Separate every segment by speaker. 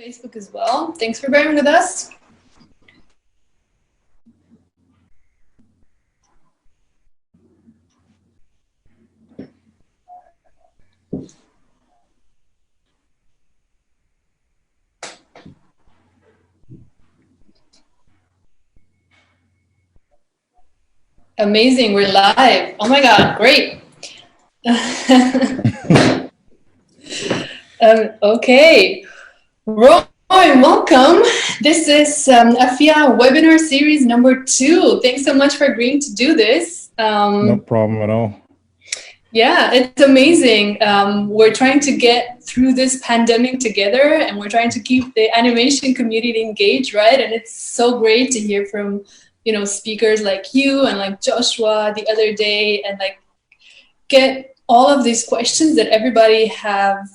Speaker 1: Facebook as well. Thanks for bearing with us. Amazing, we're live. Oh my God, great. Okay, Roy, welcome. This is AAFFia webinar series number 2. Thanks so much for agreeing to do this.
Speaker 2: No problem at all.
Speaker 1: Yeah, it's amazing. We're trying to get through this pandemic together, and we're trying to keep the animation community engaged, right? And it's so great to hear from, you know, speakers like you and like Joshua the other day, and like get all of these questions that everybody have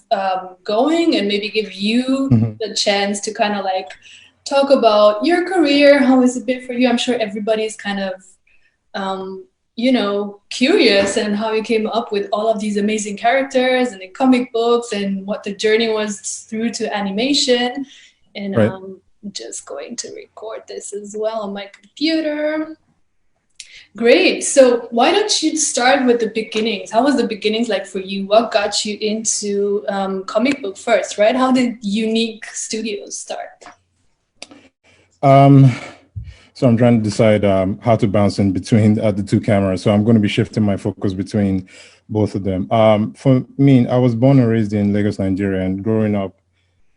Speaker 1: going, and maybe give you the chance to kind of like talk about your career. How has it been for you? I'm sure everybody's kind of you know, curious, and how you came up with all of these amazing characters and the comic books, and what the journey was through to animation. And
Speaker 2: right.
Speaker 1: I'm just going to record this as well on my computer. Great. So why don't you start with the beginnings? How was the beginnings like for you? What got you into comic book first, right? How did YouNeek Studios start?
Speaker 2: So I'm trying to decide how to bounce in between the two cameras. So I'm going to be shifting my focus between both of them. For me, I was born and raised in Lagos, Nigeria, and growing up,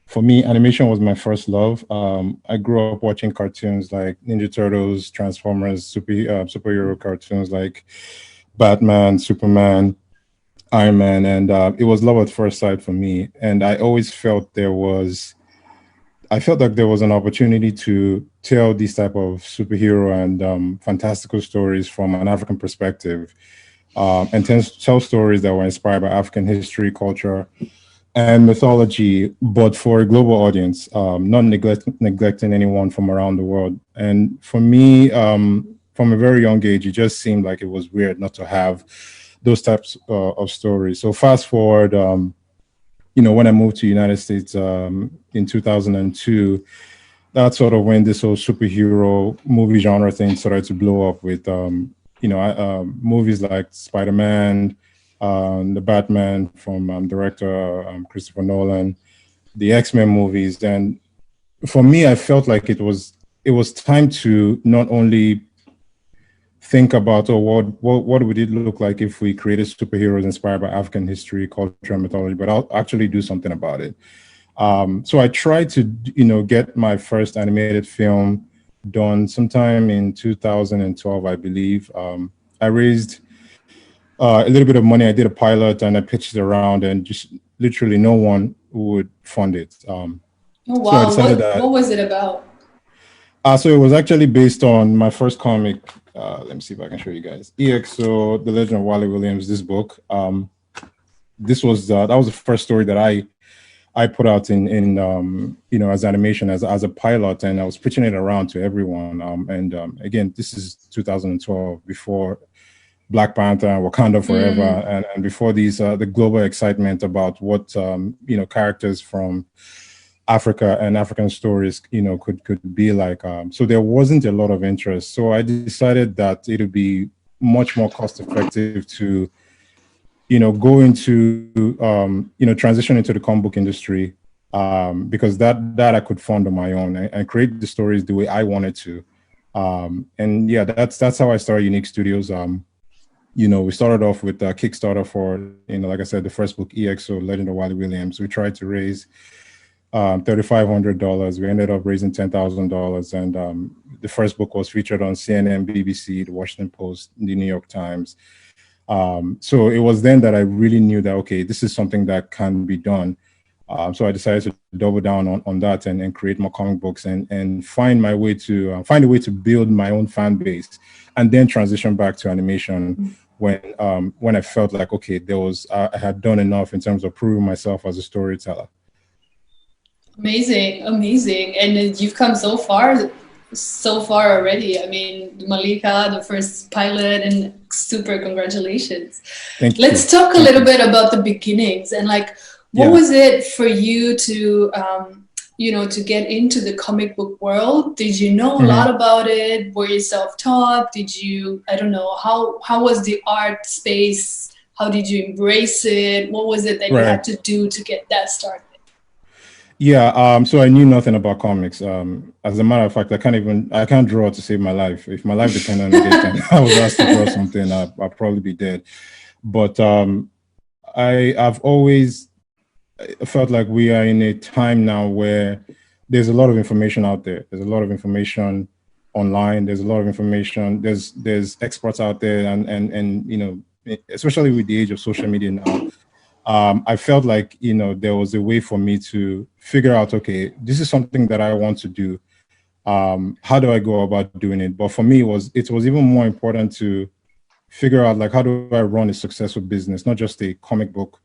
Speaker 2: for me, animation was my first love. I grew up watching cartoons like Ninja Turtles, Transformers, superhero cartoons like Batman, Superman, Iron Man, and it was love at first sight for me. And I always felt I felt like there was an opportunity to tell these type of superhero and fantastical stories from an African perspective, and tell stories that were inspired by African history, culture, and mythology, but for a global audience, not neglecting anyone from around the world. And for me, from a very young age, it just seemed like it was weird not to have those types of stories. So fast forward, you know, when I moved to the United States in 2002, that's sort of when this whole superhero movie genre thing started to blow up with, you know, movies like Spider-Man, the Batman from director Christopher Nolan, the X-Men movies. And for me, I felt like it was time to not only think about, what would it look like if we created superheroes inspired by African history, culture, and mythology, but I'll actually do something about it. So I tried to, you know, get my first animated film done sometime in 2012, I believe. I raised a little bit of money. I did a pilot and I pitched it around, and just literally no one would fund it.
Speaker 1: Oh, wow. So what was it about?
Speaker 2: So it was actually based on my first comic. Let me see if I can show you guys. EXO, The Legend of Wally Williams, this book. This was, that was the first story that I put out in you know, as animation, as a pilot, and I was pitching it around to everyone. Again, this is 2012, before Black Panther and Wakanda Forever, and before these the global excitement about what you know, characters from Africa and African stories, you know, could be like. So there wasn't a lot of interest. So I decided that it would be much more cost effective to, you know, go into you know, transition into the comic book industry, because that I could fund on my own and create the stories the way I wanted to. And yeah, that's how I started YouNeek Studios. You know, we started off with a Kickstarter for, you know, like I said, the first book, EXO, Legend of Wally Williams. We tried to raise $3,500. We ended up raising $10,000, and the first book was featured on CNN, BBC, the Washington Post, the New York Times. So it was then that I really knew that, okay, this is something that can be done. So I decided to double down on that and create more comic books and find a way to build my own fan base, and then transition back to animation when I felt like, okay, I had done enough in terms of proving myself as a storyteller.
Speaker 1: Amazing, amazing. And you've come so far already. I mean, Malika, the first pilot, and super congratulations. Let's talk a little bit about the beginnings, and like, what was it for you to, to get into the comic book world? Did you know a
Speaker 2: Mhm.
Speaker 1: lot about it? Were you self-taught? Did you, I don't know, how was the art space? How did you embrace it? What was it that you had
Speaker 2: Right.
Speaker 1: to do to get that started?
Speaker 2: Yeah, so I knew nothing about comics. As a matter of fact, I can't draw to save my life. If my life depended on it and I was asked to draw something, I'd probably be dead. But I've always felt like we are in a time now where there's a lot of information out there. There's a lot of information online. There's a lot of information. There's experts out there, and especially with the age of social media now, I felt like there was a way for me to figure out, okay, this is something that I want to do. How do I go about doing it? But for me, it was even more important to figure out, like, how do I run a successful business, not just a comic book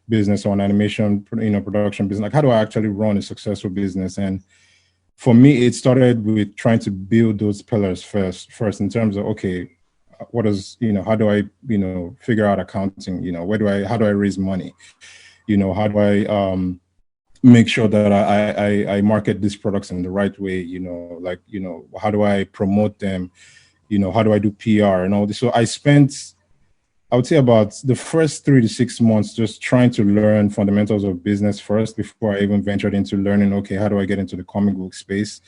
Speaker 2: business or an animation production business. Like, how do I actually run a successful business? And for me, it started with trying to build those pillars first in terms of, okay, what is, how do I, figure out accounting, how do I raise money? How do I make sure that I market these products in the right way? How do I promote them? How do I do PR and all this? So I would say about the first 3 to 6 months just trying to learn fundamentals of business first before I even ventured into learning, okay, how do I get into the comic book space?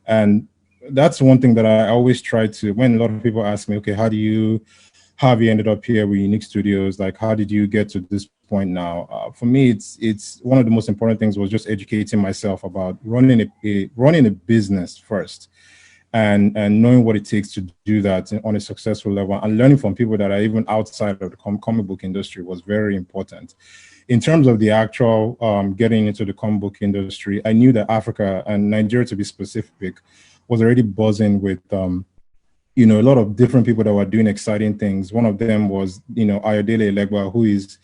Speaker 2: And that's one thing that I always try to, when a lot of people ask me, okay, how have you ended up here with YouNeek Studios? Like, how did you get to this point now? For me, it's one of the most important things was just educating myself about running a business first, and knowing what it takes to do that on a successful level, and learning from people that are even outside of the comic book industry was very important. In terms of the actual getting into the comic book industry, I knew that Africa, and Nigeria to be specific, was already buzzing with a lot of different people that were doing exciting things. One of them was, Ayodele Elegba, who is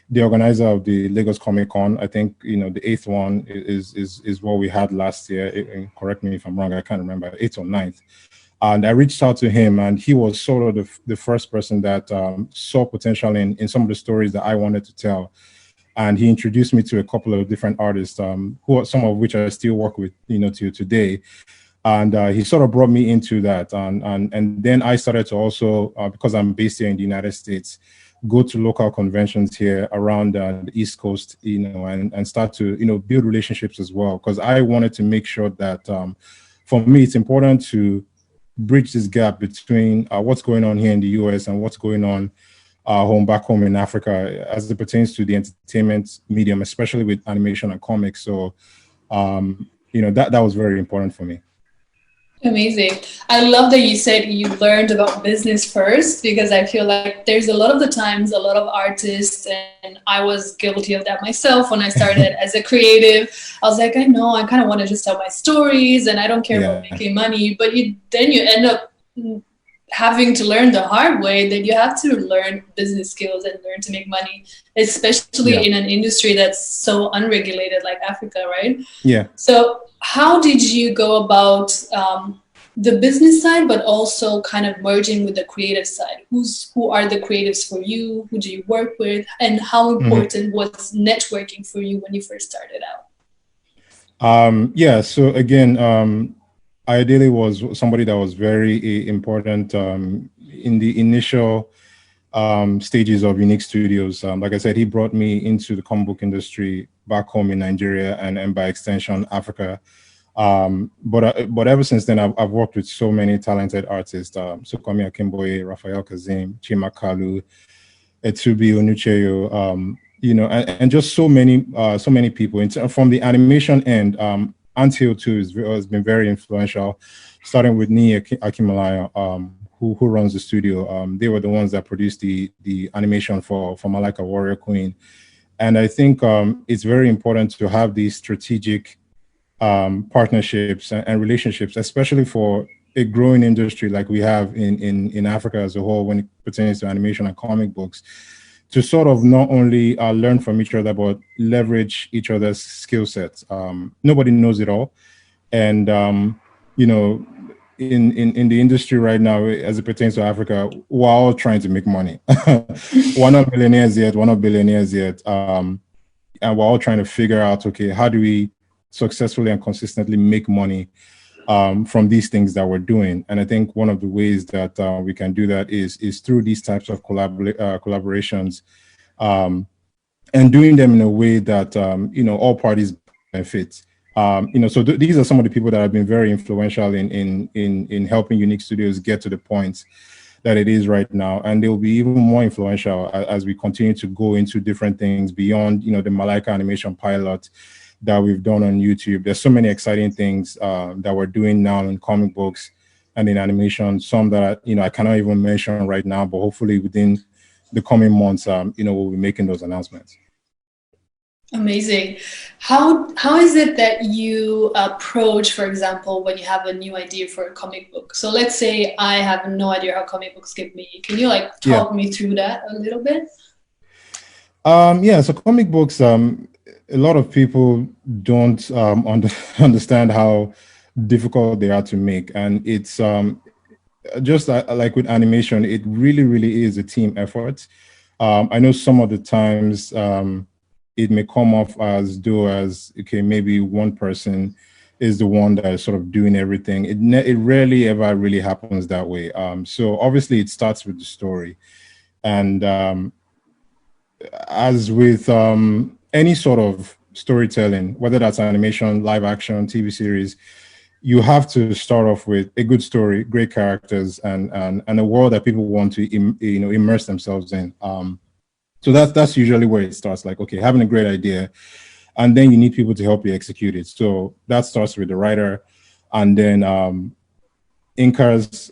Speaker 2: the organizer of the Lagos Comic Con. I think, the eighth one is what we had last year. Correct me if I'm wrong, I can't remember, eighth or ninth. And I reached out to him, and he was sort of the first person that saw potential in some of the stories that I wanted to tell. And he introduced me to a couple of different artists, some of which I still work with, to today. And he sort of brought me into that. And then I started to also, because I'm based here in the United States, go to local conventions here around the East Coast, and start to, build relationships as well. Because I wanted to make sure that for me, it's important to bridge this gap between what's going on here in the US and what's going on back home in Africa as it pertains to the entertainment medium, especially with animation and comics. So, that was very important for me.
Speaker 1: Amazing. I love that you said you learned about business first, because I feel like there's a lot of the times a lot of artists, and I was guilty of that myself when I started as a creative. I was like, I know, I kind of want to just tell my stories and I don't care about making money, but then you end up having to learn the hard way that you have to learn business skills and learn to make money, especially in an industry that's so unregulated like Africa, right?
Speaker 2: Yeah.
Speaker 1: So how did you go about the business side, but also kind of merging with the creative side? Who are the creatives for you? Who do you work with? And how important was networking for you when you first started out?
Speaker 2: So again, Ayodele was somebody that was very important in the initial stages of YouNeek Studios. Like I said, he brought me into the comic book industry back home in Nigeria and by extension, Africa. But ever since then, I've worked with so many talented artists, Sukomi Akimboye, Raphael Kazim, Chima Kalu, Etubi Onucheyo, and just so many people. From the animation end, Anthill too has been very influential, starting with Ni Akimalaya, who runs the studio. They were the ones that produced the animation for Malika, Warrior Queen. And I think it's very important to have these strategic partnerships and relationships, especially for a growing industry like we have in Africa as a whole when it pertains to animation and comic books, to sort of not only learn from each other, but leverage each other's skill sets. Nobody knows it all. And, in the industry right now, as it pertains to Africa, we're all trying to make money. We're not millionaires yet, we're not billionaires yet. And we're all trying to figure out, okay, how do we successfully and consistently make money from these things that we're doing. And I think one of the ways that we can do that is through these types of collaborations, and doing them in a way that all parties benefit. So these are some of the people that have been very influential in helping YouNeek Studios get to the point that it is right now, and they'll be even more influential as we continue to go into different things beyond the Malika animation pilot that we've done on YouTube. There's so many exciting things that we're doing now in comic books and in animation, some that I cannot even mention right now, but hopefully within the coming months, we'll be making those announcements.
Speaker 1: Amazing. How is it that you approach, for example, when you have a new idea for a comic book? So let's say I have no idea how comic books get made. Can you talk me through that a little bit?
Speaker 2: So comic books, a lot of people don't understand how difficult they are to make, and it's just like with animation, it really, really is a team effort. I know some of the times it may come off as though okay, maybe one person is the one that is sort of doing everything. It rarely ever really happens that way. So obviously it starts with the story, and as with any sort of storytelling, whether that's animation, live action, TV series, you have to start off with a good story, great characters, and a world that people want to immerse themselves in. So that's usually where it starts. Like, okay, having a great idea, and then you need people to help you execute it. So that starts with the writer, and then inkers,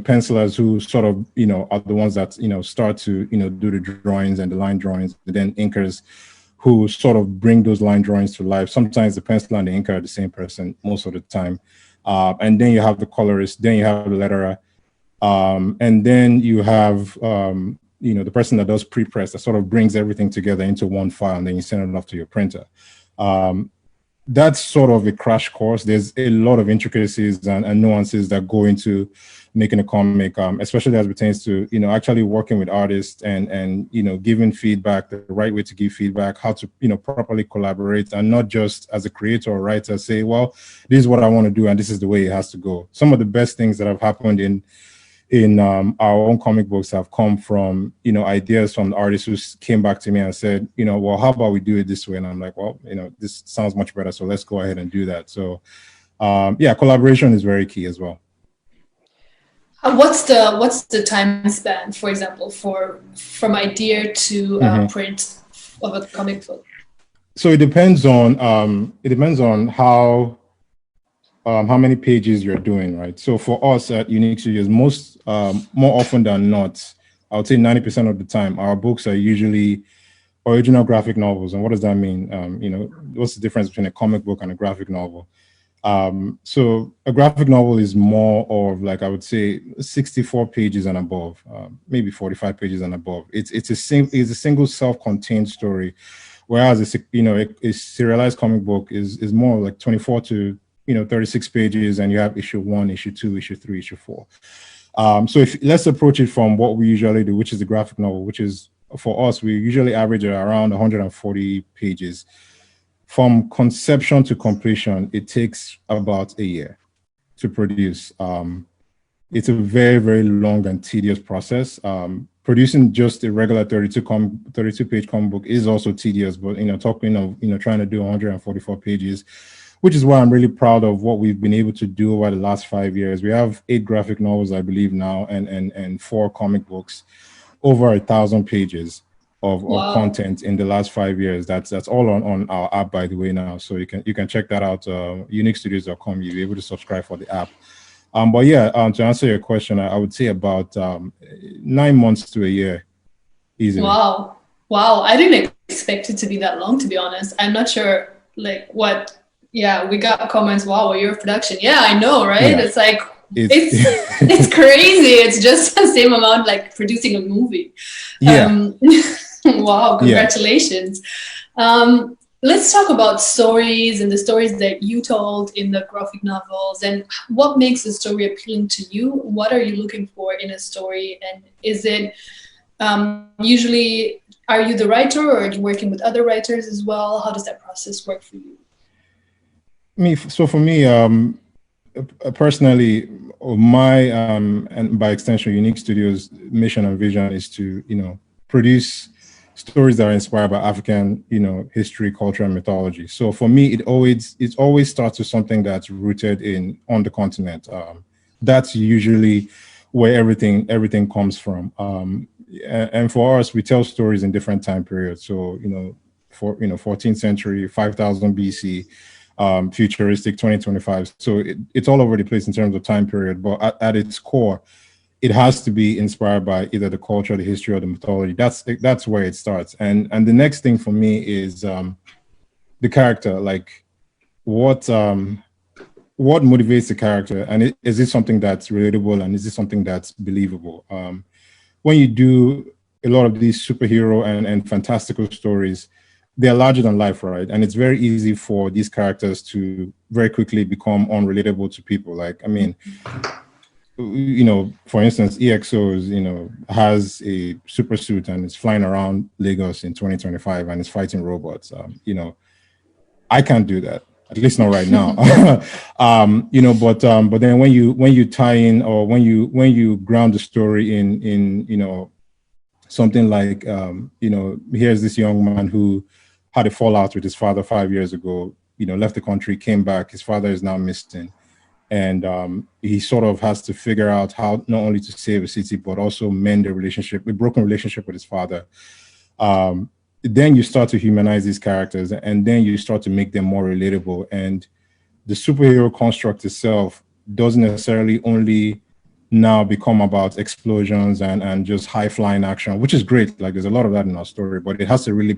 Speaker 2: pencilers, who sort of are the ones that start to do the drawings and the line drawings, and then inkers who sort of bring those line drawings to life. Sometimes the penciler and the inker are the same person most of the time. And then you have the colorist, then you have the letterer, and then you have the person that does pre-press, that sort of brings everything together into one file, and then you send it off to your printer. That's sort of a crash course. There's a lot of intricacies and nuances that go into making a comic, especially as it pertains to actually working with artists and giving feedback, the right way to give feedback, how to properly collaborate, and not just as a creator or writer say, well, this is what I want to do and this is the way it has to go. Some of the best things that have happened in our own comic books have come from ideas from the artists who came back to me and said, well, how about we do it this way? And I'm like, well, this sounds much better, so let's go ahead and do that. So collaboration is very key as well.
Speaker 1: What's the time span, for example, from idea to print of a comic book?
Speaker 2: So it depends on how many pages you're doing, right? So for us at YouNeek Studios, more often than not, I would say 90% of the time, our books are usually original graphic novels. And what does that mean? What's the difference between a comic book and a graphic novel? So a graphic novel is more of, like, I would say 64 pages and above, maybe 45 pages and above. It's a single self-contained story, whereas a serialized comic book is more like 24 to 36 pages, and you have issue 1, issue 2, issue 3, issue 4. So let's approach it from what we usually do, which is the graphic novel, which is, for us, we usually average around 140 pages. From conception to completion, it takes about a year to produce. It's a very, very long and tedious process. Producing just a regular 32-page comic book is also tedious, but talking of trying to do 144 pages, which is why I'm really proud of what we've been able to do over the last 5 years. We have 8 graphic novels, I believe now, and 4 comic books, over 1,000 pages of content in the last 5 years. That's all on our app, by the way, now. So you can check that out, YouNeekStudios.com. You'll be able to subscribe for the app. But yeah, to answer your question, I would say about 9 months to a year, easily.
Speaker 1: Wow. I didn't expect it to be that long, to be honest. I'm not sure, like, what. Yeah, we got comments. Wow, your production. Yeah, I know, right? Yeah. It's like it's crazy. It's just the same amount like producing a movie.
Speaker 2: Yeah.
Speaker 1: Wow, congratulations. Yeah. Let's talk about stories and the stories that you told in the graphic novels, and what makes a story appealing to you. What are you looking for in a story? And is it usually, are you the writer, or are you working with other writers as well? How does that process work for you?
Speaker 2: So for me, personally, my and by extension, YouNeek Studios' mission and vision is to, produce stories that are inspired by African, history, culture, and mythology. So for me, it always starts with something that's rooted in on the continent. That's usually where everything comes from. And for us, we tell stories in different time periods. So 14th century, 5000 BC, futuristic 2025. So it's all over the place in terms of time period, but at its core, it has to be inspired by either the culture, the history, or the mythology. That's where it starts. And the next thing for me is the character. Like what motivates the character, and is it something that's relatable, and is it something that's believable? When you do a lot of these superhero and fantastical stories, they're larger than life, right? And it's very easy for these characters to very quickly become unrelatable to people. Like, I mean, for instance, EXOs, has a super suit and is flying around Lagos in 2025 and is fighting robots. I can't do that, at least not right now. But then when you tie in, or when you ground the story in something like here's this young man who had a fallout with his father 5 years ago, left the country, came back, his father is now missing, and he sort of has to figure out how not only to save a city but also mend a broken relationship with his father. Then you start to humanize these characters, and then you start to make them more relatable. And the superhero construct itself doesn't necessarily only now become about explosions and just high flying action, which is great. Like, there's a lot of that in our story, but it has to really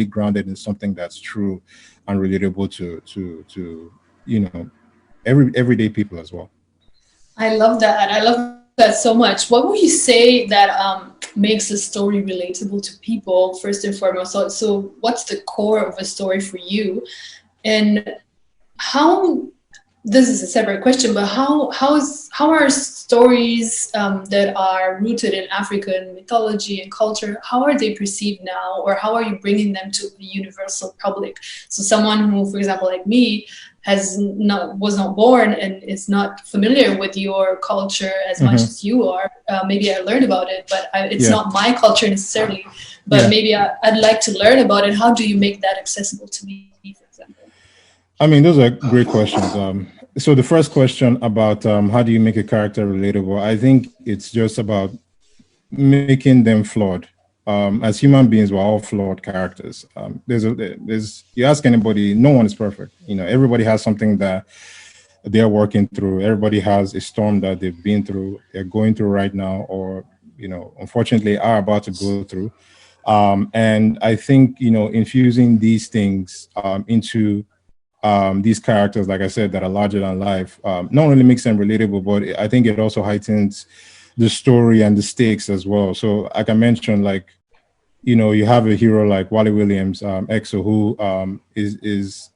Speaker 2: grounded in something that's true and relatable to everyday people as well.
Speaker 1: I love that. I love that so much. What would you say that makes a story relatable to people first and foremost? So what's the core of a story for you, and how? This is a separate question, but how are stories that are rooted in African mythology and culture, how are they perceived now, or how are you bringing them to the universal public? So someone who, for example, like me, was not born and is not familiar with your culture as much as you are. Maybe I learned about it, but it's not my culture necessarily. But maybe I'd like to learn about it. How do you make that accessible to me, for example?
Speaker 2: I mean, those are great questions. So the first question about how do you make a character relatable? I think it's just about making them flawed. As human beings, we're all flawed characters. You ask anybody, no one is perfect. Everybody has something that they're working through. Everybody has a storm that they've been through, they're going through right now, or unfortunately are about to go through. And I think infusing these things into these characters, like I said, that are larger than life, not only makes them relatable, but I think it also heightens the story and the stakes as well. So, like I mentioned, like you have a hero like Wally Williams, EXO, who is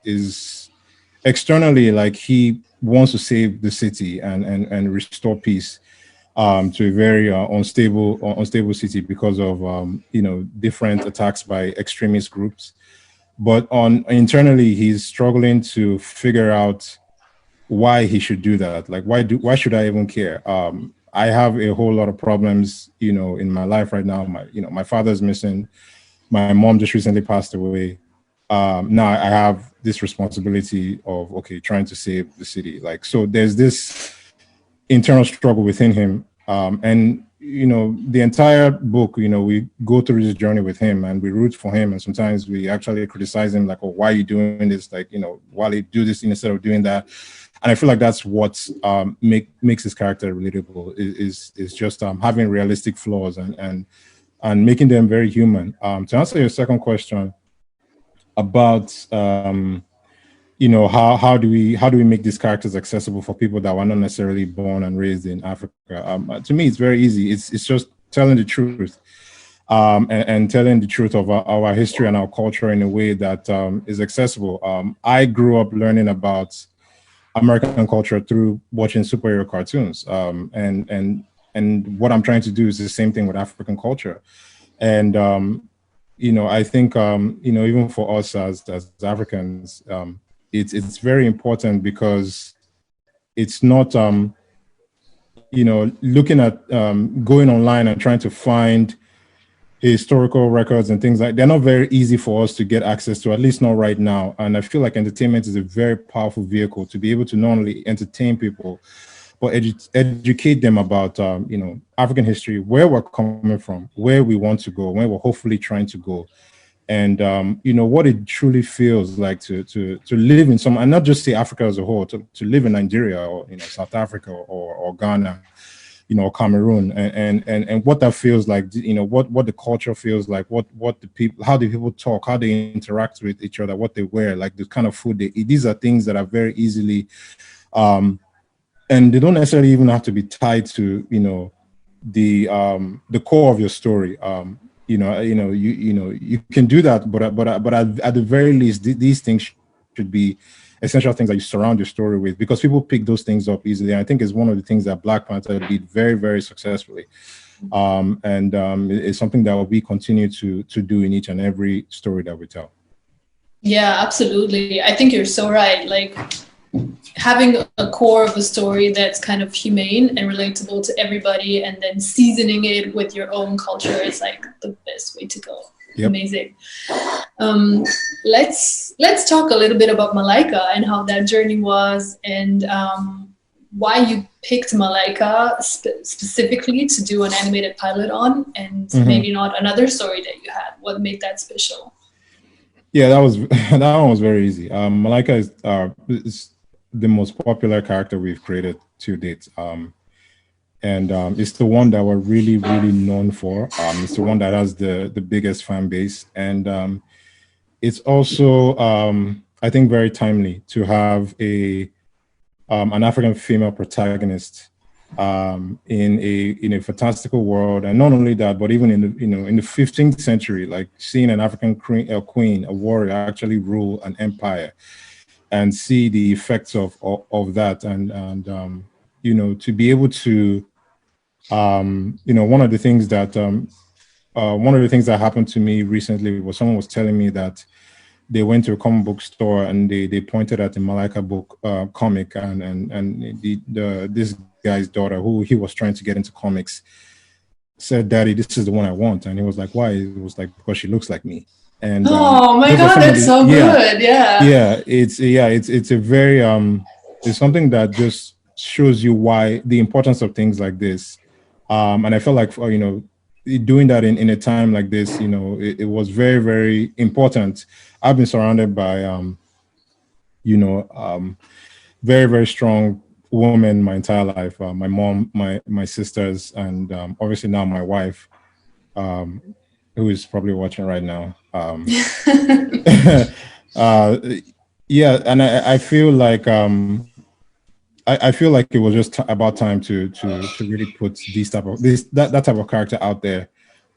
Speaker 2: externally, like, he wants to save the city and restore peace to a very unstable city because of different attacks by extremist groups. But internally, he's struggling to figure out why he should do that. Like, why should I even care? I have a whole lot of problems, in my life right now. My father's missing. My mom just recently passed away. Now I have this responsibility of, trying to save the city. Like, so there's this internal struggle within him. And the entire book, we go through this journey with him and we root for him. And sometimes we actually criticize him, like, oh, why are you doing this? Like, why do you do this instead of doing that? And I feel like that's what makes his character relatable, is just having realistic flaws and making them very human. To answer your second question about how do we make these characters accessible for people that were not necessarily born and raised in Africa? To me, it's very easy. It's just telling the truth, and telling the truth of our history and our culture in a way that is accessible. I grew up learning about American culture through watching superhero cartoons, and what I'm trying to do is the same thing with African culture. And I think even for us as Africans, it's very important because it's not looking at going online and trying to find historical records and things like they're not very easy for us to get access to, at least not right now. And I feel like entertainment is a very powerful vehicle to be able to not only entertain people, but educate them about African history, where we're coming from, where we want to go, where we're hopefully trying to go, and what it truly feels like to live in some, and not just say Africa as a whole, to live in Nigeria or South Africa or Ghana, Cameroon, and what that feels like, what the culture feels like, what the people, how the people talk, how they interact with each other, what they wear, like the kind of food they eat. These are things that are very easily, and they don't necessarily even have to be tied to the core of your story. You can do that, but at the very least, these things should be essential things that you surround your story with, because people pick those things up easily. And I think it's one of the things that Black Panther did very, very successfully. It's something that we continue to do in each and every story that we tell.
Speaker 1: Yeah, absolutely. I think you're so right. Like having a core of a story that's kind of humane and relatable to everybody, and then seasoning it with your own culture is like the best way to go. Yep. Amazing. Let's talk a little bit about Malika and how that journey was, and why you picked Malika specifically to do an animated pilot on, and maybe not another story that you had. What made that special?
Speaker 2: Yeah, that one was very easy. Malika is the most popular character we've created to date. And it's the one that we're really, really known for. It's the one that has the biggest fan base. And it's also, I think, very timely to have an African female protagonist in a fantastical world. And not only that, but even in the 15th century, like seeing an African queen, a warrior, actually rule an empire and see the effects of that. And to be able to, one of the things that happened to me recently was someone was telling me that they went to a comic book store and they pointed at the Malika book comic, and this guy's daughter, who he was trying to get into comics, said, "Daddy, this is the one I want." And he was like, "Why?" It was like, "Because she looks like me." And
Speaker 1: oh my God, that's so good. Yeah,
Speaker 2: it's a very it's something that just shows you why the importance of things like this. And I felt like doing that in a time like this, it was very, very important. I've been surrounded by very, very strong women my entire life. My mom, my sisters, and obviously now my wife, who is probably watching right now. Yeah, and I feel like I feel like it was just about time to really put that type of character out there,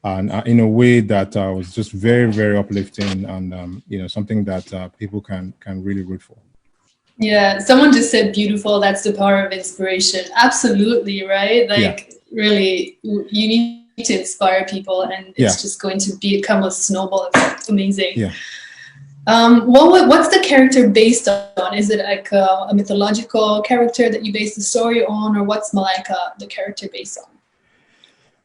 Speaker 2: and in a way that was just very, very uplifting, and something that people can really root for.
Speaker 1: Yeah, someone just said beautiful. That's the power of inspiration. Absolutely, right? Like really, you need to inspire people, and it's just going to become a snowball effect. Amazing.
Speaker 2: Yeah.
Speaker 1: What's the character based on? Is it like a mythological character that you base the story on, or what's Malika, the character, based on?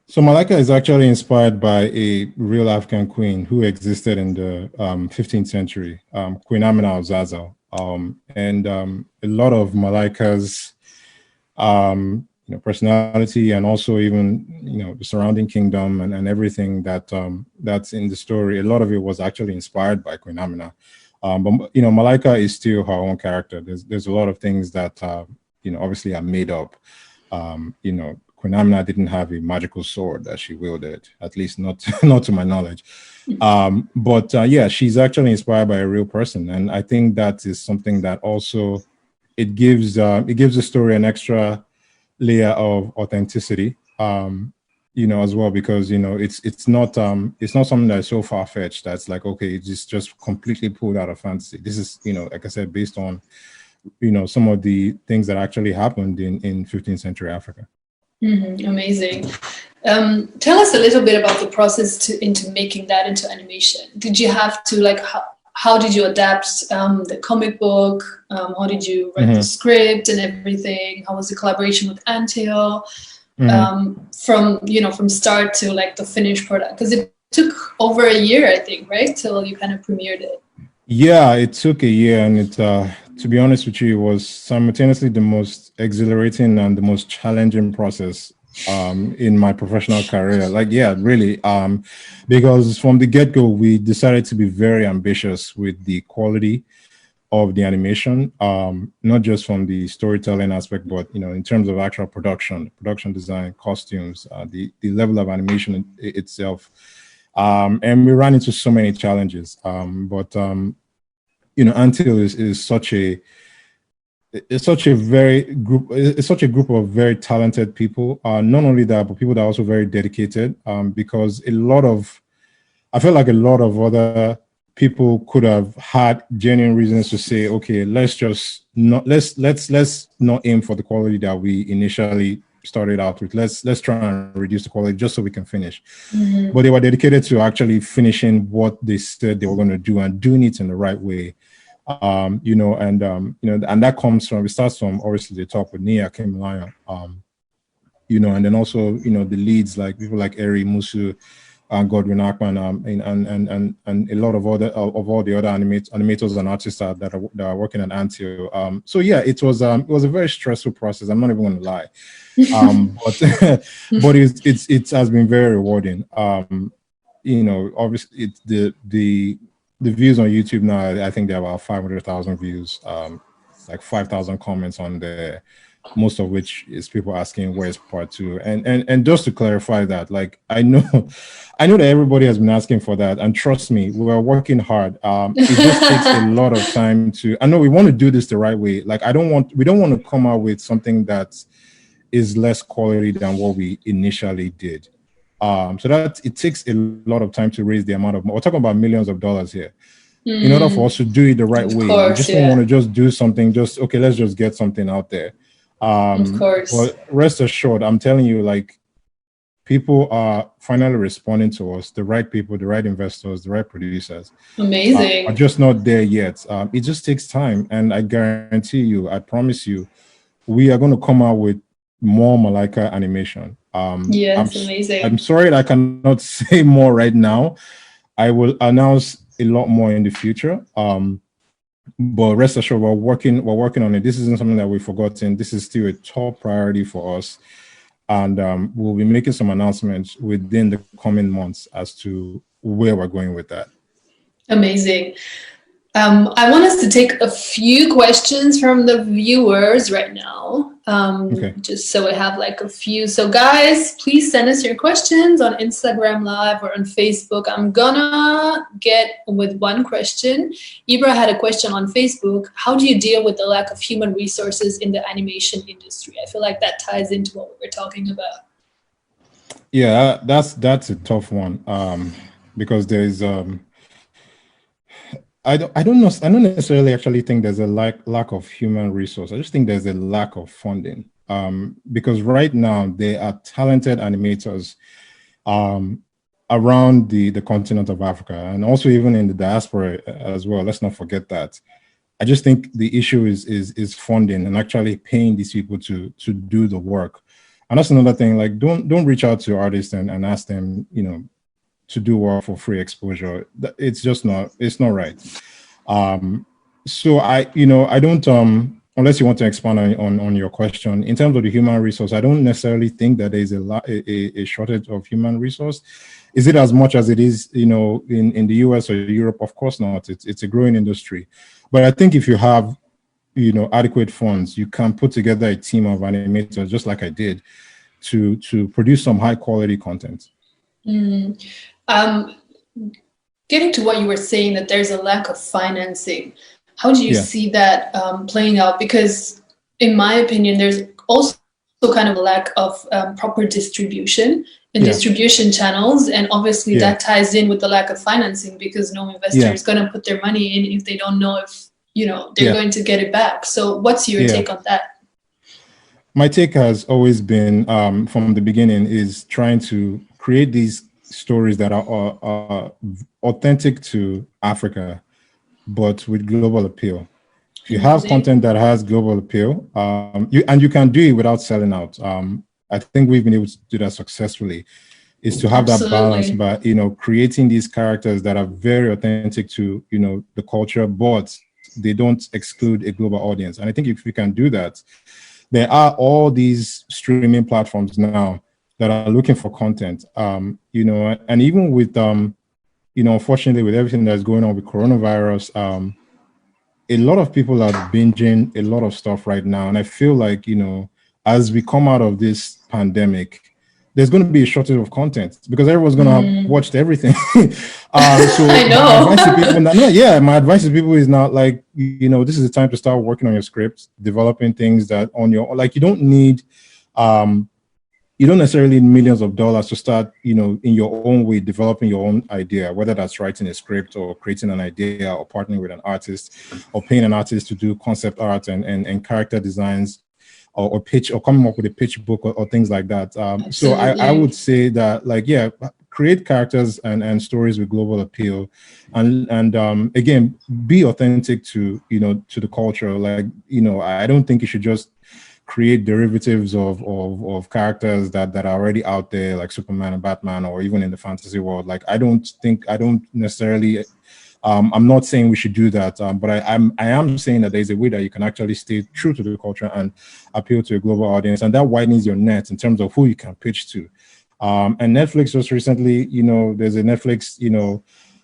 Speaker 2: So Malika is actually inspired by a real African queen who existed in the 15th century, Queen Amina of Zazzau. And a lot of Malika's personality, and also even the surrounding kingdom and everything that's in the story, a lot of it was actually inspired by Queen Amina. But Malika is still her own character. There's a lot of things that obviously are made up. Queen Amina didn't have a magical sword that she wielded, at least not to my knowledge. But she's actually inspired by a real person, and I think that is something that also it gives the story an extra layer of authenticity, as well, because it's not something that's so far-fetched that's like, okay, it's just completely pulled out of fantasy. This is like I said, based on some of the things that actually happened in 15th century Africa.
Speaker 1: Amazing. Tell us a little bit about the process into making that into animation. Did you have to how did you adapt the comic book? How did you write the script and everything? How was the collaboration with Antio? From start to like the finished product? Because it took over a year, I think, right, till you kind of premiered it.
Speaker 2: Yeah, it took a year, and it to be honest with you, it was simultaneously the most exhilarating and the most challenging process in my professional career. Like, yeah, really, because from the get-go, we decided to be very ambitious with the quality of the animation, not just from the storytelling aspect, but in terms of actual production design, costumes, the level of animation itself. And we ran into so many challenges. But Until is such a group of very talented people. Not only that, but people that are also very dedicated. Because I feel like a lot of other people could have had genuine reasons to say, okay, let's not aim for the quality that we initially started out with. Let's try and reduce the quality just so we can finish. But they were dedicated to actually finishing what they said they were going to do and doing it in the right way. And that starts from obviously the top with Nia Kimilaya, and then also, the leads, like people like Eri Musu and Godwin Ackman, and a lot of all the other animators and artists that are working at Antio. So yeah, it was a very stressful process. I'm not even going to lie, but it has been very rewarding. Obviously, it's the views on YouTube now, I think there are about 500,000 views, like 5,000 comments on there, most of which is people asking where's part two. And just to clarify that, like, I know that everybody has been asking for that, and trust me, we're working hard. It just takes a lot of time I know we want to do this the right way. Like, we don't want to come out with something that is less quality than what we initially did. So that it takes a lot of time to raise the amount of, we're talking about millions of dollars here, in order for us to do it the right way. We just don't want to just do something, okay, let's just get something out there.
Speaker 1: Of course.
Speaker 2: But rest assured, I'm telling you, like, people are finally responding to us, the right people, the right investors, the right producers.
Speaker 1: Amazing.
Speaker 2: Are just not there yet. It just takes time. And I guarantee you, I promise you, we are going to come out with more Malika animation.
Speaker 1: Yes, amazing.
Speaker 2: I'm sorry that I cannot say more right now. I will announce a lot more in the future. But rest assured, we're working on it. This isn't something that we've forgotten. This is still a top priority for us. And we'll be making some announcements within the coming months as to where we're going with that.
Speaker 1: Amazing. I want us to take a few questions from the viewers right now,
Speaker 2: Okay.
Speaker 1: just so we have like a few. So guys, please send us your questions on Instagram Live or on Facebook. I'm gonna get with one question. Ibra had a question on Facebook. How do you deal with the lack of human resources in the animation industry? I feel like that ties into what we were talking about.
Speaker 2: Yeah, that's a tough one, because there's I don't necessarily actually think there's a lack of human resource. I just think there's a lack of funding. Because right now there are talented animators around the continent of Africa, and also even in the diaspora as well. Let's not forget that. I just think the issue is funding and actually paying these people to do the work. And that's another thing. Like, don't reach out to artists and ask them, to do work for free exposure. It's just not, it's not right. So I don't, unless you want to expand on your question, in terms of the human resource, I don't necessarily think that there's a shortage of human resource. Is it as much as it is, in the US or Europe? Of course not. It's a growing industry. But I think if you have, adequate funds, you can put together a team of animators, just like I did, to produce some high quality content.
Speaker 1: Getting to what you were saying, that there's a lack of financing, how do you see that playing out? Because in my opinion, there's also kind of a lack of proper distribution and distribution channels, and obviously that ties in with the lack of financing, because no investor is going to put their money in if they don't know if they're going to get it back. So what's your take on that?
Speaker 2: My take has always been, from the beginning, is trying to create these stories that are authentic to Africa, but with global appeal. If you have
Speaker 1: Amazing.
Speaker 2: content that has global appeal, you can do it without selling out. I think we've been able to do that successfully. Is to have that balance by creating these characters that are very authentic to the culture, but they don't exclude a global audience. And I think if we can do that, there are all these streaming platforms now that are looking for content. And even with unfortunately with everything that's going on with coronavirus, a lot of people are binging a lot of stuff right now. And I feel like, as we come out of this pandemic, there's going to be a shortage of content because everyone's going to have watched everything. So
Speaker 1: I know.
Speaker 2: My advice to people is not like, this is the time to start working on your scripts, developing things that on your, like, you don't necessarily need millions of dollars to start, in your own way, developing your own idea, whether that's writing a script or creating an idea or partnering with an artist or paying an artist to do concept art and character designs or pitch or coming up with a pitch book or things like that. So I would say that, like, create characters and stories with global appeal and again, be authentic to, to the culture. Like, I don't think you should just create derivatives of characters that are already out there, like Superman and Batman, or even in the fantasy world. Like, I don't necessarily, I'm not saying we should do that, but I am saying that there's a way that you can actually stay true to the culture and appeal to a global audience, and that widens your net in terms of who you can pitch to. And Netflix just recently, there's a Netflix,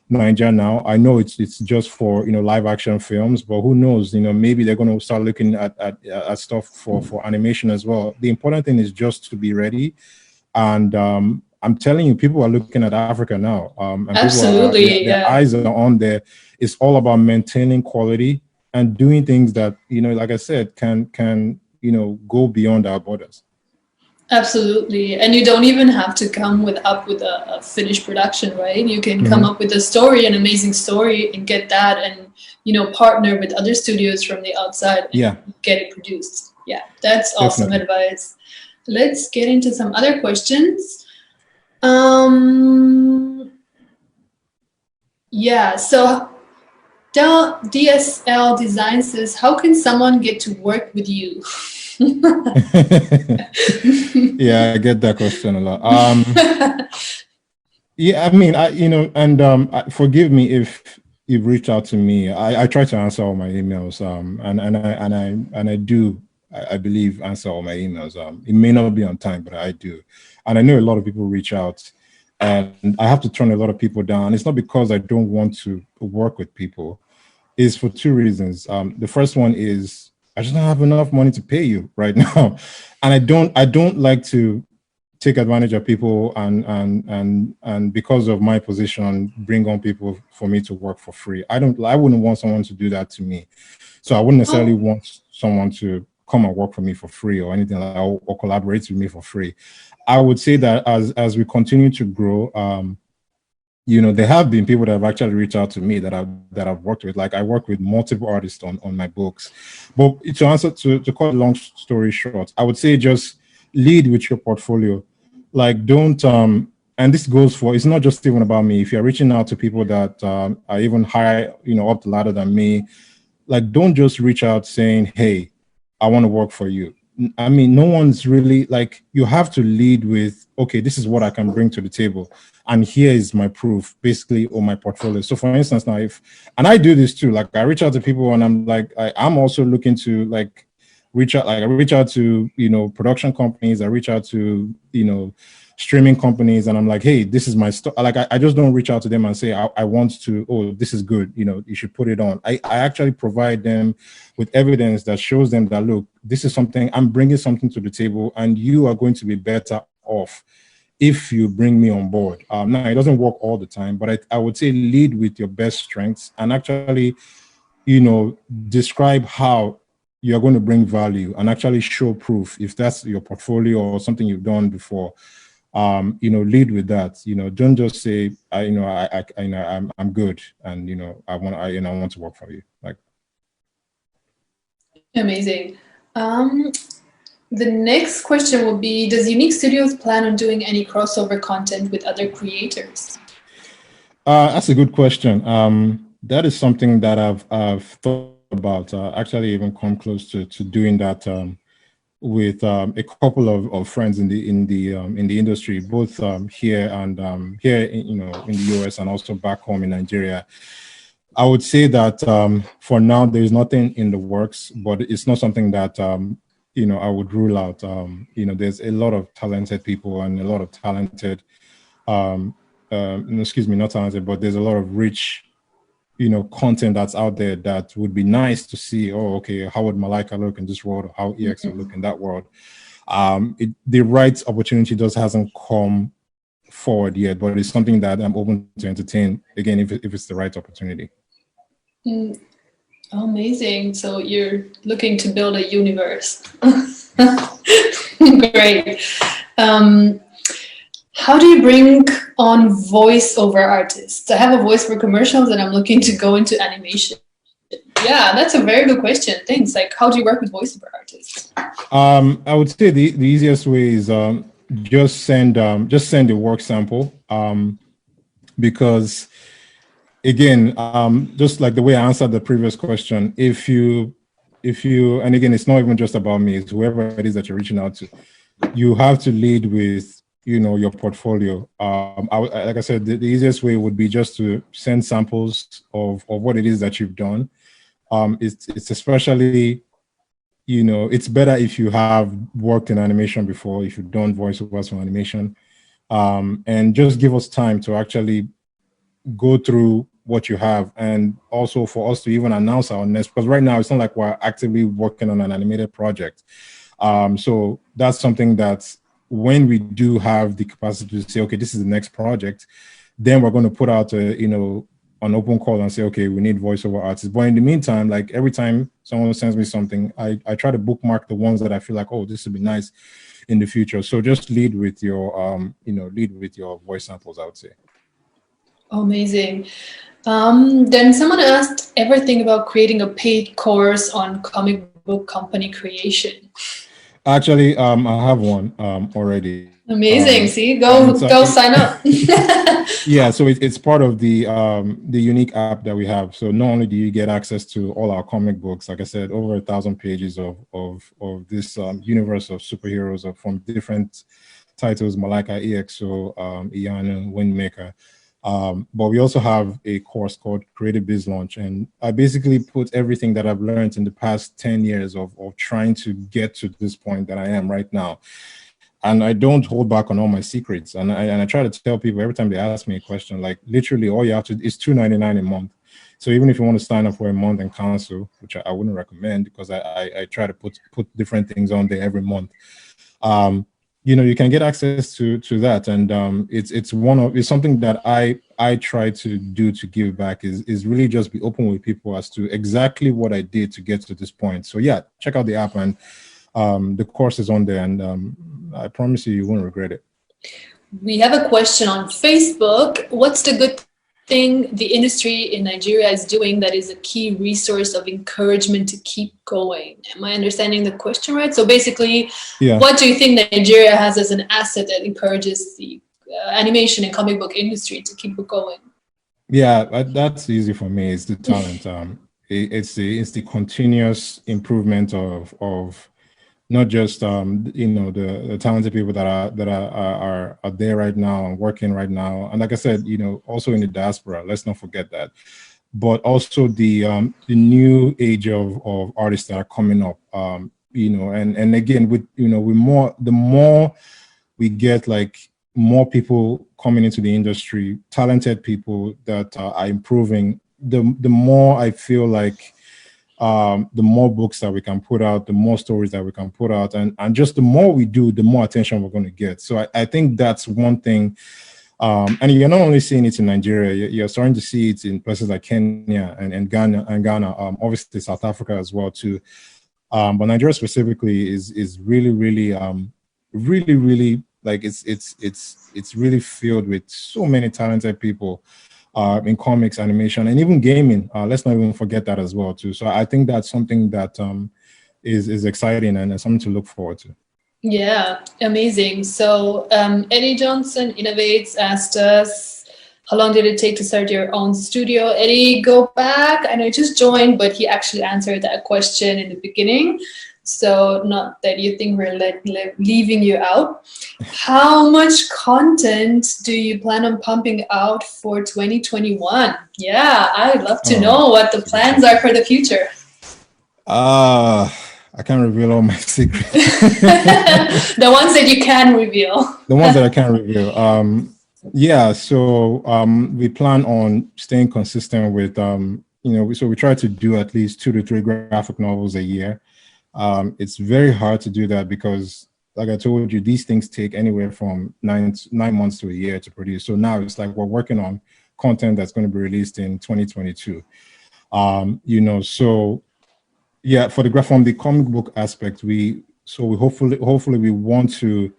Speaker 2: Nigeria now. I know it's just for live action films, but who knows? Maybe they're going to start looking at stuff for animation as well. The important thing is just to be ready, and I'm telling you, people are looking at Africa now. And
Speaker 1: absolutely,
Speaker 2: their eyes are on there. It's all about maintaining quality and doing things that like I said, can go beyond our borders.
Speaker 1: Absolutely. And you don't even have to come up with a finished production, right? You can come up with a story, an amazing story, and get that and, partner with other studios from the outside and get it produced. Yeah, that's awesome advice. Let's get into some other questions. So DSL Design says, how can someone get to work with you?
Speaker 2: Yeah, I get that question a lot. I mean, forgive me if you've reached out to me. I try to answer all my emails, and I do, I believe, answer all my emails. It may not be on time, but I do, and I know a lot of people reach out, and I have to turn a lot of people down. It's not because I don't want to work with people. It's for two reasons. The first one is I just don't have enough money to pay you right now, and I don't like to take advantage of people and because of my position, bring on people for me to work for free. I wouldn't want someone to do that to me. So I wouldn't necessarily want someone to come and work for me for free or anything like that, or collaborate with me for free. I would say that as we continue to grow, there have been people that have actually reached out to me that I've worked with. Like, I work with multiple artists on my books. But to answer to cut a long story short, I would say just lead with your portfolio. Like, don't and this goes for, it's not just even about me. If you're reaching out to people that are even higher, up the ladder than me, like, don't just reach out saying, hey, I want to work for you. I mean, no one's really, like, you have to lead with, okay, this is what I can bring to the table, and here is my proof, basically, or my portfolio. So for instance, now and I do this too, like, I reach out to people and I'm like, I'm also looking to reach out to, production companies. I reach out to, streaming companies, and I'm like, hey, this is my stuff. Like, I just don't reach out to them and say, I want to, oh, this is good, you should put it on. I actually provide them with evidence that shows them that, look, this is something, I'm bringing something to the table, and you are going to be better off if you bring me on board. Now, it doesn't work all the time, but I would say lead with your best strengths and actually, describe how you're going to bring value and actually show proof. If that's your portfolio or something you've done before, lead with that. Don't just say, I'm good, and I want to work for you. Like,
Speaker 1: amazing. The next question will be, does YouNeek Studios plan on doing any crossover content with other creators?
Speaker 2: That's a good question. That is something that I've thought about. Actually, even come close to doing that with a couple of friends in the industry, both here and here in the US and also back home in Nigeria. I would say that for now there is nothing in the works, but it's not something that I would rule out. There's a lot of talented people and a lot of talented, excuse me, not talented, but there's a lot of rich content that's out there that would be nice to see. Oh, okay, how would Malika look in this world, or how EX would look in that world? The right opportunity just hasn't come forward yet, but it's something that I'm open to entertain again if it's the right opportunity.
Speaker 1: Amazing. So you're looking to build a universe. Great. How do you bring on voiceover artists? I have a voice for commercials and I'm looking to go into animation. Yeah, that's a very good question. Thanks. Like, how do you work with voiceover artists?
Speaker 2: I would say the easiest way is just send a work sample, because again, just like the way I answered the previous question, if you and again, it's not even just about me, it's whoever it is that you're reaching out to, you have to lead with your portfolio. Like I said, the easiest way would be just to send samples of what it is that you've done. It's especially, it's better if you have worked in animation before, if you've done voiceovers for animation, and just give us time to actually go through what you have, and also for us to even announce our next, because right now it's not like we're actively working on an animated project. So that's something that when we do have the capacity to say, okay, this is the next project, then we're going to put out an open call and say, okay, we need voiceover artists. But in the meantime, like every time someone sends me something, I try to bookmark the ones that I feel like, oh, this would be nice in the future. So just lead with your voice samples, I would say.
Speaker 1: Amazing. Then someone asked everything about creating a paid course on comic book company creation.
Speaker 2: Actually, I have one already.
Speaker 1: Amazing. See, go sign up.
Speaker 2: Yeah, so it's part of the YouNeek app that we have. So not only do you get access to all our comic books, like I said, over 1,000 pages of this universe of superheroes from different titles, Malika, EXO, Ianu, Windmaker. But we also have a course called Creative Biz Launch. And I basically put everything that I've learned in the past 10 years of trying to get to this point that I am right now. And I don't hold back on all my secrets. And I try to tell people every time they ask me a question, like literally all you have to, is $2.99 a month. So even if you want to sign up for a month and cancel, which I wouldn't recommend, because I try to put different things on there every month. You can get access to that, and it's something that I try to do to give back is really just be open with people as to exactly what I did to get to this point. So yeah, check out the app, and the course is on there, and I promise you won't regret it.
Speaker 1: We have a question on Facebook. What's the good thing the industry in Nigeria is doing that is a key resource of encouragement to keep going? Am I understanding the question right? So basically, yeah. What do you think Nigeria has as an asset that encourages the animation and comic book industry to keep going?
Speaker 2: Yeah, that's easy for me. It's the talent. It's the continuous improvement of not just the talented people that are there right now and working right now, and like I said, also in the diaspora. Let's not forget that, but also the new age of artists that are coming up. And again, with the more we get, like more people coming into the industry, talented people that are improving, the more I feel like. The more books that we can put out, the more stories that we can put out, and just the more we do, the more attention we're going to get. So I think that's one thing. And you're not only seeing it in Nigeria, you're starting to see it in places like Kenya and Ghana, obviously South Africa as well too. But Nigeria specifically is really, really, really like it's really filled with so many talented people. In comics, animation, and even gaming. Let's not even forget that as well too. So I think that's something that is exciting and something to look forward to.
Speaker 1: Yeah, amazing. So Eddie Johnson Innovates asked us, How long did it take to start your own studio? Eddie, go back. I know you just joined, but he actually answered that question in the beginning. So not that you think we're leaving you out. How much content do you plan on pumping out for 2021? Yeah, I'd love to know what the plans are for the future.
Speaker 2: I can't reveal all my secrets.
Speaker 1: The ones that you can reveal.
Speaker 2: The ones that I can't reveal. Yeah, so we plan on staying consistent with, so we try to do at least 2 to 3 graphic novels a year. It's very hard to do that because, like I told you, these things take anywhere from 9 months to a year to produce. So now it's like we're working on content that's going to be released in 2022. So yeah, from the comic book aspect, we hopefully we want to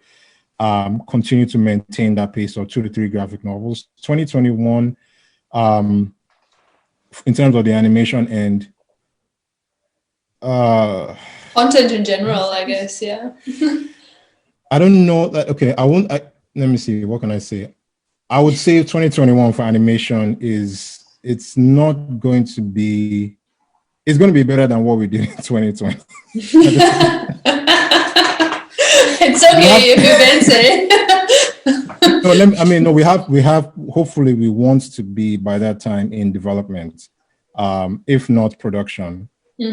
Speaker 2: continue to maintain that pace of 2 to 3 graphic novels. 2021, in terms of the animation and
Speaker 1: content in general, I guess, yeah.
Speaker 2: I don't know that. Okay, let me see. What can I say? I would say 2021 for animation it's going to be better than what we did in 2020.
Speaker 1: It's okay if you can say.
Speaker 2: We have, hopefully we want to be by that time in development, if not production,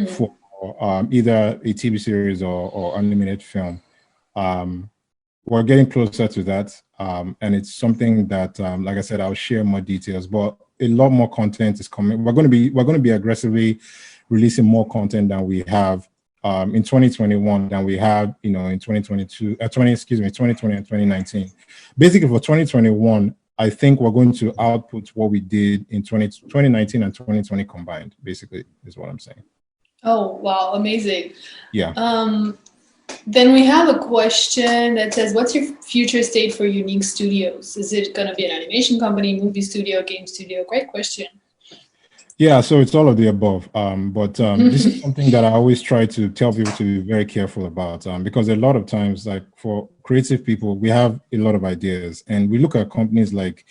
Speaker 2: for either a TV series or animated film. We're getting closer to that. And it's something that, like I said, I'll share more details, but a lot more content is coming. We're going to be aggressively releasing more content than we have in 2021 than we had, in 2020 and 2019. Basically for 2021, I think we're going to output what we did in 2019 and 2020 combined, basically, is what I'm saying.
Speaker 1: Oh, wow, amazing.
Speaker 2: Yeah.
Speaker 1: Then we have a question that says, what's your future state for YouNeek Studios? Is it going to be an animation company, movie studio, game studio? Great question.
Speaker 2: Yeah, so it's all of the above. But this is something that I always try to tell people to be very careful about, because a lot of times, like for creative people, we have a lot of ideas, and we look at companies like,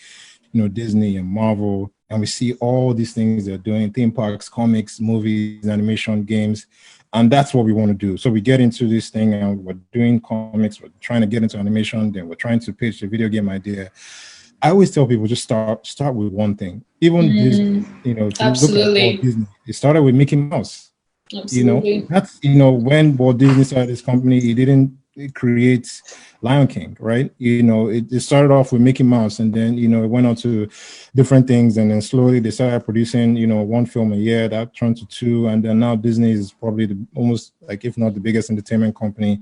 Speaker 2: Disney and Marvel, and we see all these things they're doing: theme parks, comics, movies, animation, games, and that's what we want to do. So we get into this thing, and we're doing comics, we're trying to get into animation, then we're trying to pitch a video game idea. I always tell people, just start with one thing. Even Disney,
Speaker 1: absolutely.
Speaker 2: Look at Walt Disney, it started with Mickey Mouse.
Speaker 1: Absolutely.
Speaker 2: That's when Walt Disney started his company, he didn't create Lion King, right? It started off with Mickey Mouse, and then it went on to different things, and then slowly they started producing one film a year. That turned to 2, and then now Disney is probably almost like, if not the biggest entertainment company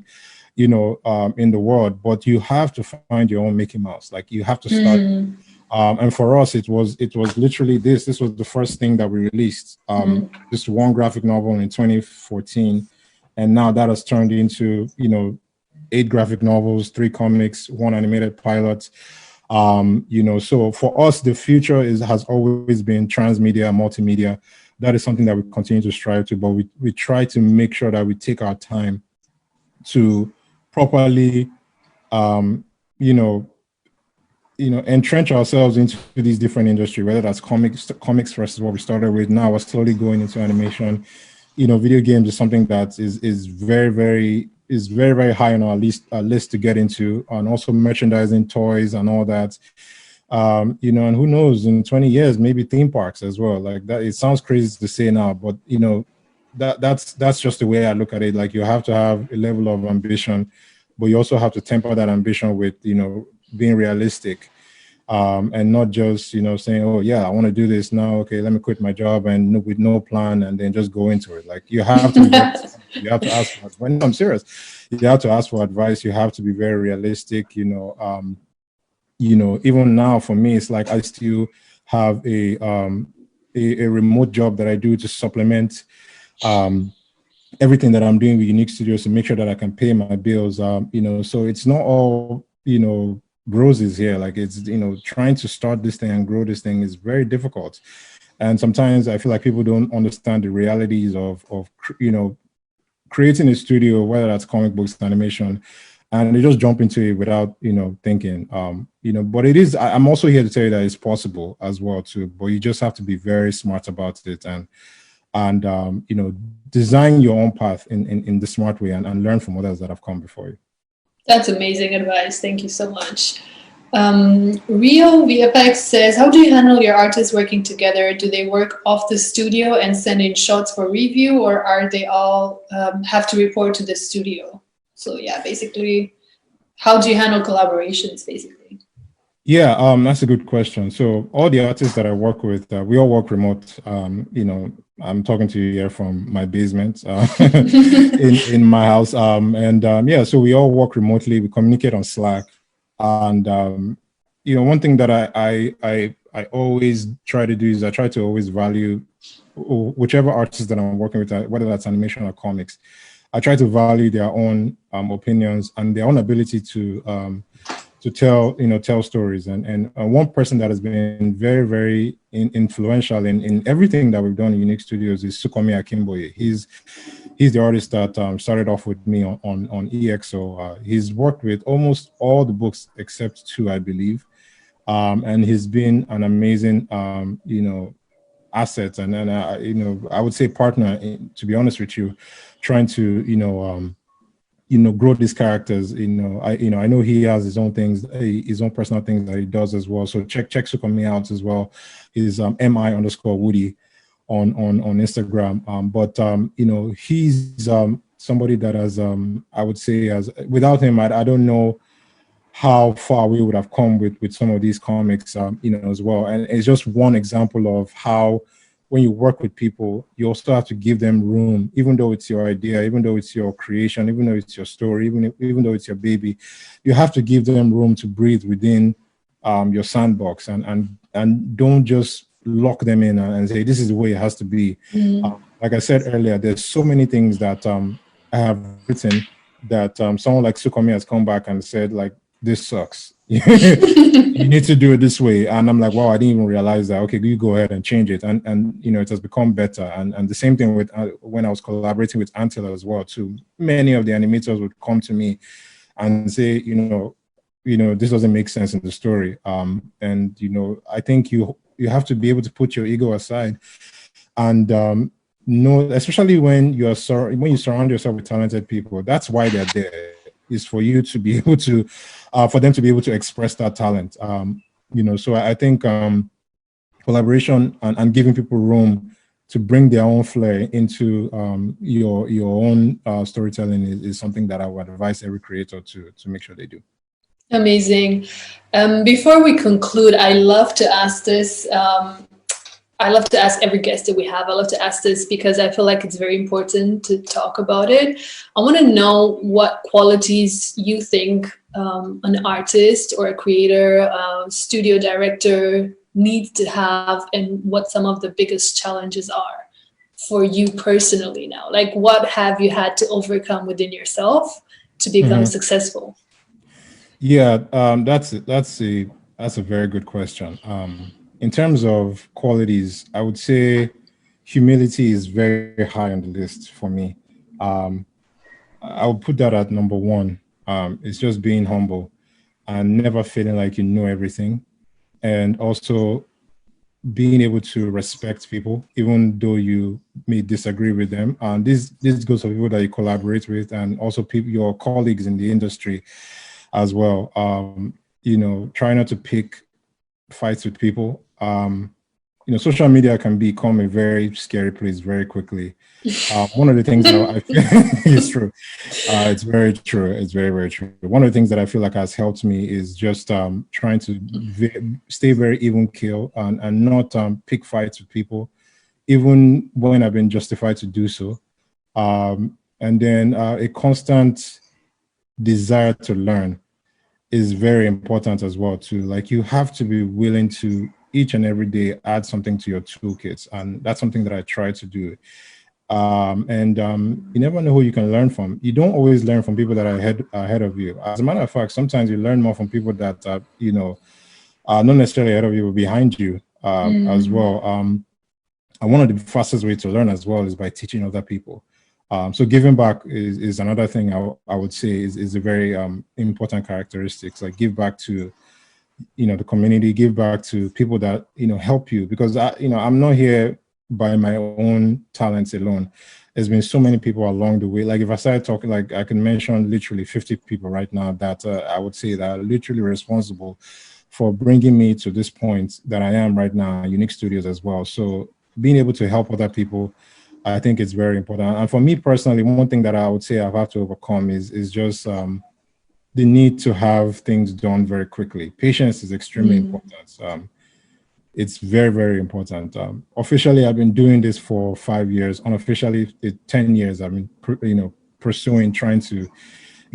Speaker 2: in the world. But you have to find your own Mickey Mouse. Like, you have to start. And for us, it was literally this was the first thing that we released, just one graphic novel in 2014, and now that has turned into 8 graphic novels, 3 comics, 1 animated pilot. So for us, the future has always been transmedia, multimedia. That is something that we continue to strive to, but we try to make sure that we take our time to properly, entrench ourselves into these different industries, whether that's comics versus what we started with. Now we're slowly going into animation. Video games is something that is very, very high on our list to get into, and also merchandising, toys, and all that. And who knows, in 20 years, maybe theme parks as well. Like that, it sounds crazy to say now, but that's just the way I look at it. Like, you have to have a level of ambition, but you also have to temper that ambition with being realistic, and not just saying, oh yeah, I want to do this now, okay, let me quit my job, and with no plan, and then just go into it. Like, you have to you have to ask for advice. When I'm serious, you have to ask for advice. You have to be very realistic. Even now for me, it's like I still have a remote job that I do to supplement everything that I'm doing with YouNeek Studios to make sure that I can pay my bills. So it's not all roses here. Like, it's trying to start this thing and grow this thing is very difficult, and sometimes I feel like people don't understand the realities of creating a studio, whether that's comic books, animation. and they just jump into it without, thinking, but it is, I'm also here to tell you that it's possible as well too, but you just have to be very smart about it, and design your own path in the smart way, and learn from others that have come before you.
Speaker 1: That's amazing advice. Thank you so much. Rio VFX says, how do you handle your artists working together? Do they work off the studio and send in shots for review, or are they all have to report to the studio? So yeah, basically, how do you handle collaborations, basically?
Speaker 2: Yeah, that's a good question. So all the artists that I work with, we all work remote. I'm talking to you here from my basement in my house. Yeah, so we all work remotely. We communicate on Slack. And one thing that I always try to do is I try to always value whichever artist that I'm working with, whether that's animation or comics. I try to value their own opinions and their own ability to tell stories. And one person that has been very, very influential in everything that we've done in YouNeek Studios is Sukomi Akimboye. He's the artist that started off with me on EXO. He's worked with almost all the books except 2, I believe. And he's been an amazing, asset. And then, I would say partner, to be honest with you, trying to, grow these characters. I know he has his own things, his own personal things that he does as well. So check Sukomi out as well. Is mi_Woody on Instagram. But he's somebody that has, I would say, without him, I don't know how far we would have come with some of these comics, as well. And it's just one example of how, when you work with people, you also have to give them room, even though it's your idea, even though it's your creation, even though it's your story, even though it's your baby, you have to give them room to breathe within your sandbox, and don't just lock them in and say, this is the way it has to be. Like I said earlier, there's so many things that I have written that someone like Sukomi has come back and said, like, this sucks. You need to do it this way. And I'm like, wow, I didn't even realize that. Okay, you go ahead and change it. And it has become better. And the same thing with when I was collaborating with Antilla as well too. Many of the animators would come to me and say, this doesn't make sense in the story. And I think you have to be able to put your ego aside and especially when you surround yourself with talented people. That's why they're there, is for you to be able to for them to be able to express that talent. So I think collaboration and giving people room to bring their own flair into your own storytelling is something that I would advise every creator to make sure they do.
Speaker 1: Amazing. Before we conclude, I love to ask this. I love to ask every guest that we have. I love to ask this because I feel like it's very important to talk about it. I want to know what qualities you think an artist or a creator, studio director needs to have, and what some of the biggest challenges are for you personally now. Like, what have you had to overcome within yourself to become successful?
Speaker 2: Yeah, that's a very good question. In terms of qualities, I would say humility is very high on the list for me. I would put that at number 1. It's just being humble and never feeling like you know everything, and also being able to respect people, even though you may disagree with them. And this goes for people that you collaborate with, and also your colleagues in the industry as well. Try not to pick fights with people. Social media can become a very scary place very quickly. One of the things that I feel is true. It's very true. It's very, very true. One of the things that I feel like has helped me is just trying to stay very even keel and not pick fights with people, even when I've been justified to do so. And then a constant desire to learn is very important as well too. Like, you have to be willing to each and every day add something to your toolkits, and that's something that I try to do. You never know who you can learn from. You don't always learn from people that are ahead of you. As a matter of fact, sometimes you learn more from people that are not necessarily ahead of you, but behind you as well. And one of the fastest ways to learn as well is by teaching other people. So giving back is another thing I would say is a very important characteristics. Like give back to, the community, give back to people that, help you, because I'm not here by my own talents alone. There's been so many people along the way. Like if I started talking, like I can mention literally 50 people right now that I would say that are literally responsible for bringing me to this point that I am right now, YouNeek Studios as well. So being able to help other people, I think it's very important. And for me personally, one thing that I would say I've had to overcome is just the need to have things done very quickly. Patience is extremely important. It's very, very important. Officially, I've been doing this for 5 years. Unofficially, 10 years. I've been, pursuing, trying to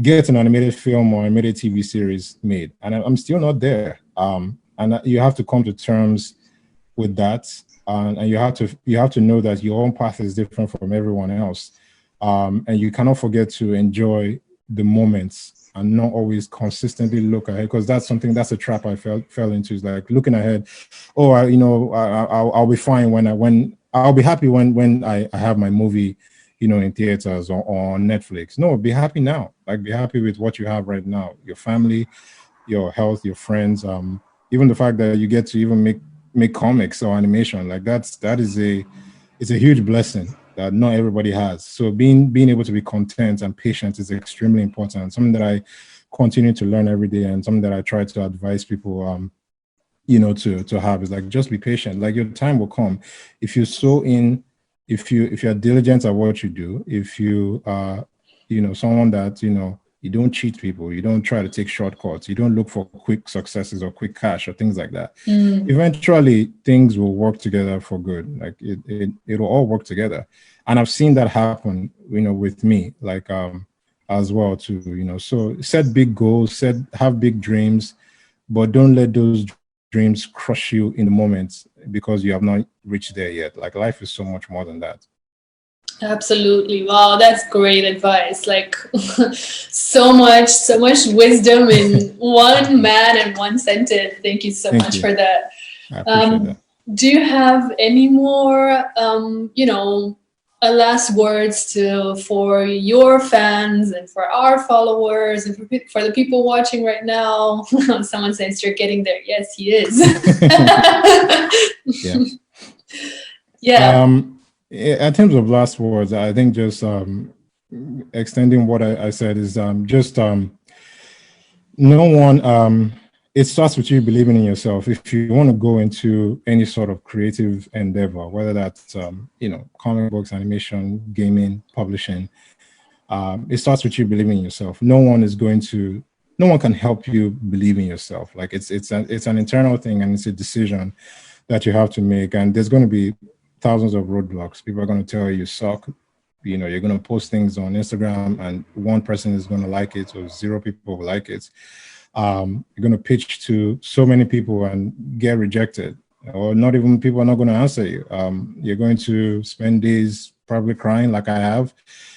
Speaker 2: get an animated film or animated TV series made, and I'm still not there. And you have to come to terms with that, and you have to know that your own path is different from everyone else, and you cannot forget to enjoy the moments and not always consistently look ahead, because that's a trap I fell into. Is like looking ahead. Oh, I'll be fine when I'll be happy when I have my movie, in theaters or on Netflix. No, be happy now. Like be happy with what you have right now. Your family, your health, your friends. Even the fact that you get to even make comics or animation, like that is it's a huge blessing that not everybody has. So being able to be content and patient is extremely important. Something that I continue to learn every day, and something that I try to advise people, to have is like, just be patient. Like your time will come. If you're if you're diligent at what you do, if you are, someone that, you don't cheat people, you don't try to take shortcuts, you don't look for quick successes or quick cash or things like that. Eventually things will work together for good. Like it'll all work together. And I've seen that happen, with me, like as well too, so set big goals, have big dreams, but don't let those dreams crush you in the moment because you have not reached there yet. Like life is so much more than that.
Speaker 1: Absolutely. Wow, that's great advice. Like so much wisdom in one man and one sentence. Thank you so much for that.
Speaker 2: I appreciate that.
Speaker 1: Do you have any more, last words for your fans and for our followers and for the people watching right now? Someone says you're getting there. Yes, he is.
Speaker 2: Yeah.
Speaker 1: Yeah.
Speaker 2: In terms of last words, I think just extending what I said is no one, it starts with you believing in yourself. If you want to go into any sort of creative endeavor, whether that's, comic books, animation, gaming, publishing, it starts with you believing in yourself. No one can help you believe in yourself. Like it's an internal thing, and it's a decision that you have to make. And there's going to be thousands of roadblocks. People are going to tell you suck. You're going to post things on Instagram and one person is going to like it or 0 people will like it. You're going to pitch to so many people and get rejected, or not even people are not going to answer you. You're going to spend days probably crying like I have.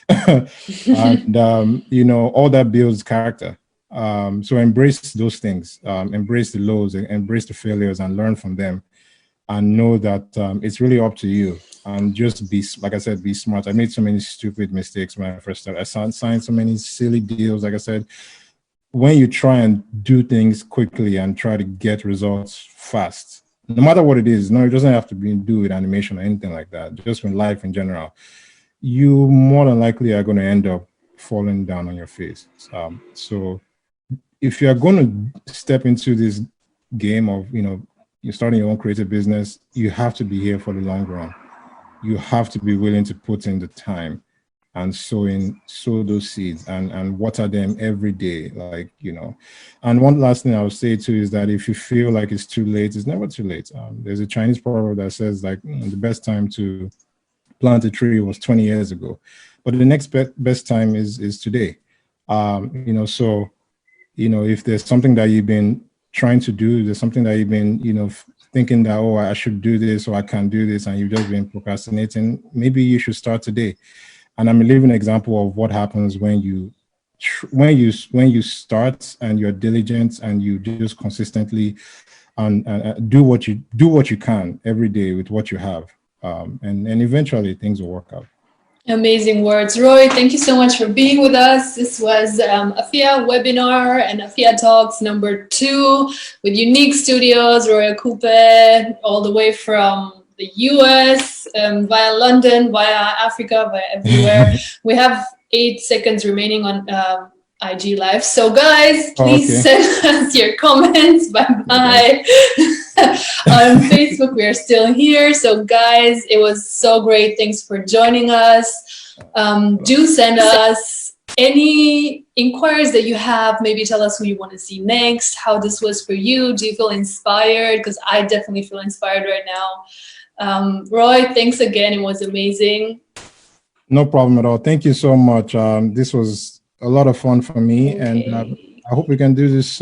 Speaker 2: And, all that builds character. So embrace those things, embrace the lows, embrace the failures and learn from them. And know that it's really up to you. And just like I said, be smart. I made so many stupid mistakes when I first started. I signed so many silly deals. Like I said, when you try and do things quickly and try to get results fast, no matter what it is, no, it doesn't have to do with animation or anything like that, just with life in general, you more than likely are going to end up falling down on your face. So if you're going to step into this game of, you're starting your own creative business, you have to be here for the long run. You have to be willing to put in the time and sow those seeds and water them every day. Like, and one last thing I would say too is that if you feel like it's too late, it's never too late. There's a Chinese proverb that says like the best time to plant a tree was 20 years ago, but the next best time is today. So, if there's something that you've been trying to do, there's something that you've been, thinking that, oh, I should do this or I can't do this, and you've just been procrastinating, maybe you should start today. And I'm a living example of what happens when you start and you're diligent and you just consistently and do what you can every day with what you have, and eventually things will work out.
Speaker 1: Amazing words. Roye, thank you so much for being with us. This was AAFFia webinar and AAFFia Talks number 2 with YouNeek Studios, Roye Okupe, all the way from the US, via London, via Africa, via everywhere. We have 8 seconds remaining on IG Live. So guys, please send us your comments. Bye-bye. On Facebook, we are still here. So guys, it was so great. Thanks for joining us. Do send us any inquiries that you have. Maybe tell us who you want to see next, how this was for you. Do you feel inspired? Because I definitely feel inspired right now. Roye, thanks again. It was amazing.
Speaker 2: No problem at all. Thank you so much. This was a lot of fun for me, and I hope we can do this